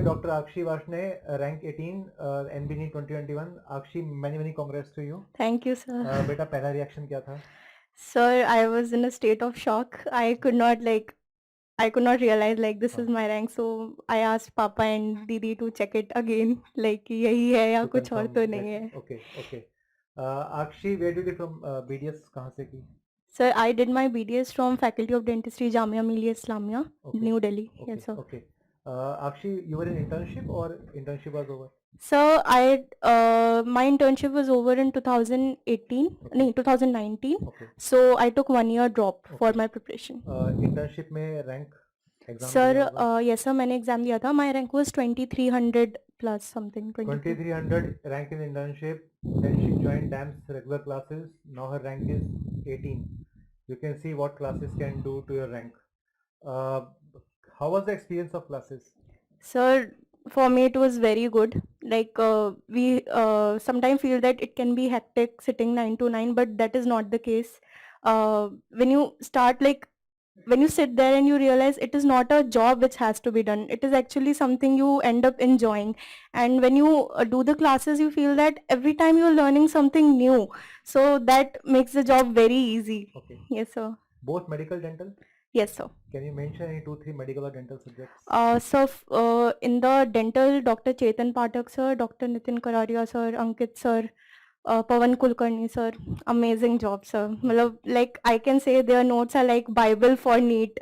have Dr. Akshi Vashne, rank 18, NB NEET 2021. Akshi, many congrats to you. Thank you, sir. बेटा पहला reaction क्या था? Sir, I was in a state of shock. I could not realize like this is my rank. So I asked Papa and Didi to check it again. Like यही है या To कुछ और confirm तो that. नहीं है. Okay. Akshi, where did you from BDS? कहाँ से की? Sir, I did my BDS from Faculty of Dentistry, Jamia Millia Islamia, New Delhi. Yes, sir. Okay. Akshi, you were in internship or internship was over? So my internship was over in 2018, no, 2019. Okay. So I took 1 year drop for Okay. my preparation. Internship में rank exam Sir, दिया होगा? yes sir, मैंने exam दिया था. My rank was 2300 plus something. 2300 rank in internship. Then she joined DAMS regular classes. Now her rank is 18. You can see what classes can do to your rank. How was the experience of classes? Sir, for me it was very good. Like we sometimes feel that it can be hectic sitting 9 to 9, but that is not the case. When you start like when you sit there and you realize it is not a job which has to be done, it is actually something you end up enjoying. And when you do the classes, you feel that every time you're learning something new, so that makes the job very easy. Okay. Yes sir. Both medical, dental? Yes sir. Can you mention any 2-3 medical or dental subjects? In the dental, Dr. Chetan Pathak sir, Dr. Nitin Kararia sir, Ankit sir, Pawan Kulkarni sir, amazing job sir. Matlab, like I can say their notes are like Bible for NEET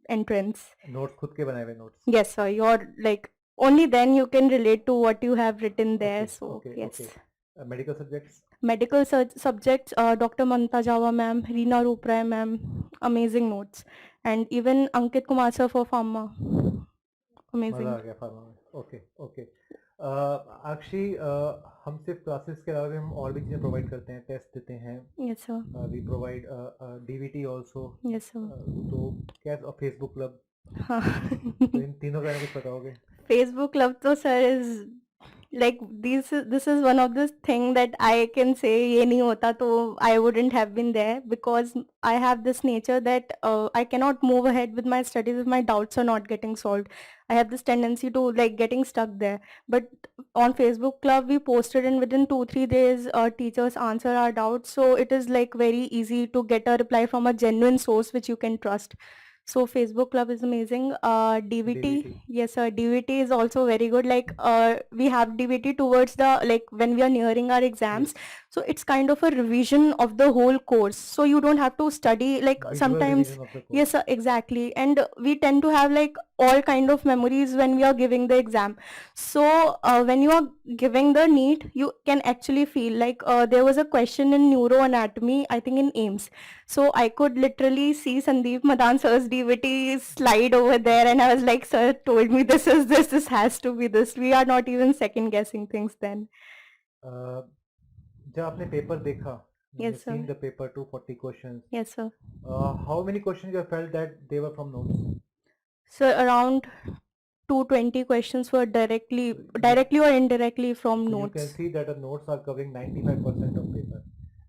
entrance. Notes खुद के बनाए हुए notes? Yes sir, you're like only then you can relate to what you have written there. Yes. Medical subjects? Medical subjects, Dr. Mamta Java ma'am, Reena Rupray ma'am, amazing notes. And even Ankit Kumar sir for pharma. Amazing. मजा आ गया pharma में. Okay. अक्षी, हम सिर्फ classes के अलावा भी हम और भी चीज़ें प्रोवाइड करते हैं, टेस्ट देते हैं. Yes sir. We provide DVT also. Yes sir. तो क्या फेसबुक क्लब, हाँ. तो इन तीनों के बारे में कुछ बताओगे? Facebook Club तो sir is like this is one of the thing that I can say ये नहीं होता तो I wouldn't have been there, because I have this nature that I cannot move ahead with my studies if my doubts are not getting solved. I have this tendency to like getting stuck there. But on Facebook Club we posted, and within 2-3 days teachers answer our doubts, so it is like very easy to get a reply from a genuine source which you can trust. So Facebook Club is amazing. DVT, yes sir, DVT is also very good. Like we have DVT towards the like when we are nearing our exams. Yes. So it's kind of a revision of the whole course. So you don't have to study like Visual sometimes. revision of the course. Yes sir, exactly. And we tend to have like all kind of memories when we are giving the exam. So when you are giving the NEET, you can actually feel like there was a question in neuroanatomy, I think in AIMS. So I could literally see Sandeep Madan sir's DVT slide over there, and I was like, sir told me this is this has to be this. We are not even second guessing things then. जब आपने paper देखा, Yes sir. seen the paper 240 questions. Yes sir. How many questions you felt that they were from notes? So around 220 questions were directly or indirectly from So notes. you can see that the notes are covering 95% of paper.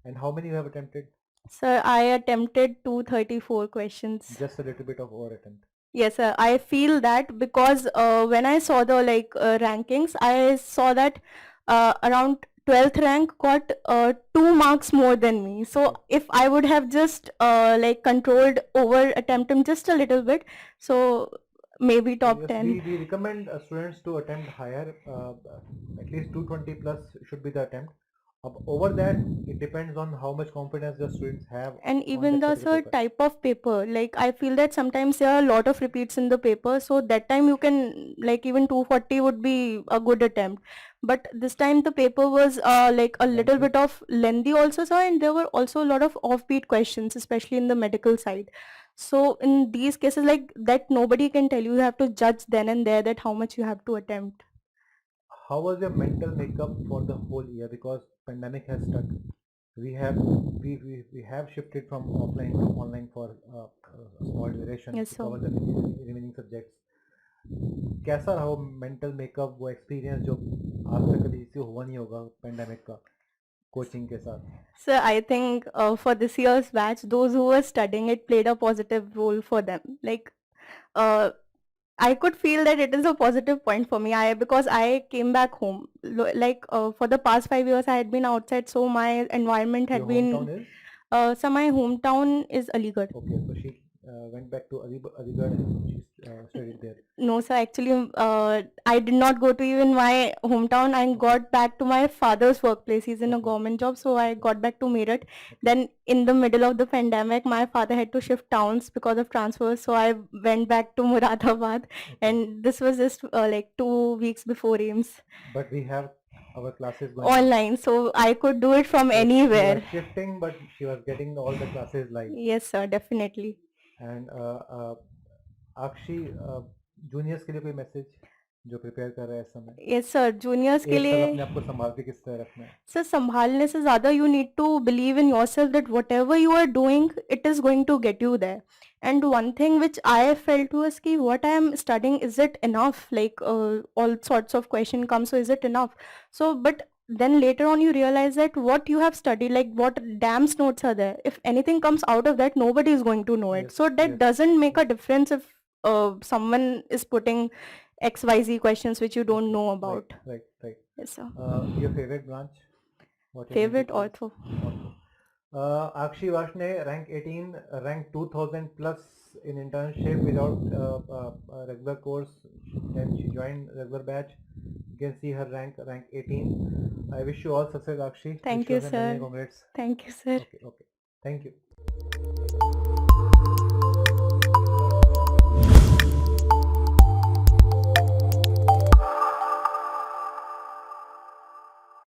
And how many you have attempted? Sir, I attempted 234 questions. Just a little bit of over attempt. Yes sir, I feel that because when I saw the like rankings, I saw that around 12th rank got 2 marks more than me. So if I would have just like controlled over attempting just a little bit, so maybe top Yes, 10. we recommend students to attempt higher. At least 220 plus should be the attempt. Over that, it depends on how much confidence the students have. And even on that the particular paper. type of paper, like I feel that sometimes there are a lot of repeats in the paper, so that time you can like even 240 would be a good attempt. But this time the paper was like a little Lengthy. bit of lengthy also sir, and there were also a lot of offbeat questions, especially in the medical side. So in these cases like that, nobody can tell you. You have to judge then and there that how much you have to attempt. How was your mental makeup for the whole year? Because pandemic has stuck. We have shifted from offline to online for small duration Yes, to sir. cover the remaining subjects. कैसा रहा वो mental makeup, वो experience जो आज तक कभी किसी को हुआ नहीं होगा पैंडेमिक का कोचिंग के साथ? So I think for this year's batch, those who were studying it played a positive role for them. Like I could feel that it is a positive point for me. Because I came back home. Like for the past 5 years, I had been outside, so my environment Your had been. hometown is? So my hometown is Aligarh. Okay, so she went back to Aligarh and she studied there. No, sir. Actually, I did not go to even my hometown. I got back to my father's workplace. He's in a Okay. government job, so I got back to Meerut. Okay. Then, in the middle of the pandemic, my father had to shift towns because of transfers, so I went back to Muradabad, Okay. and this was just like 2 weeks before AIMS. But we have our classes going on. Online, so I could do it from So she anywhere. was shifting, but she was getting all the classes live. Yes, sir, definitely. And Akshi, juniors के लिए कोई message जो prepare कर रहा है इस समय? Yes, sir. Juniors के एक साल लिए अपने आप को संभाल के किस तरह रखना है? सर संभालने से ज़्यादा you need to believe in yourself that whatever you are doing, it is going to get you there. And one thing which I felt was कि what I am studying, is it enough? Like all sorts of question come, so is it enough? So, but then later on you realize that what you have studied, like what DAMS notes are there. If anything comes out of that, nobody is going to know it. Yes, So that yes. doesn't make a difference if someone is putting XYZ questions which you don't know about. Right. Yes, sir. Your favorite branch? What your Favorite favorite ortho. Ortho. Akshi Vashne, rank 18, rank 2000 plus in internship without regular course. Then she joined regular batch. You can see her rank 18. I wish you all success, Akshi. Thank Wish you, and many sir. congrats. Thank you, sir. Okay. Thank you.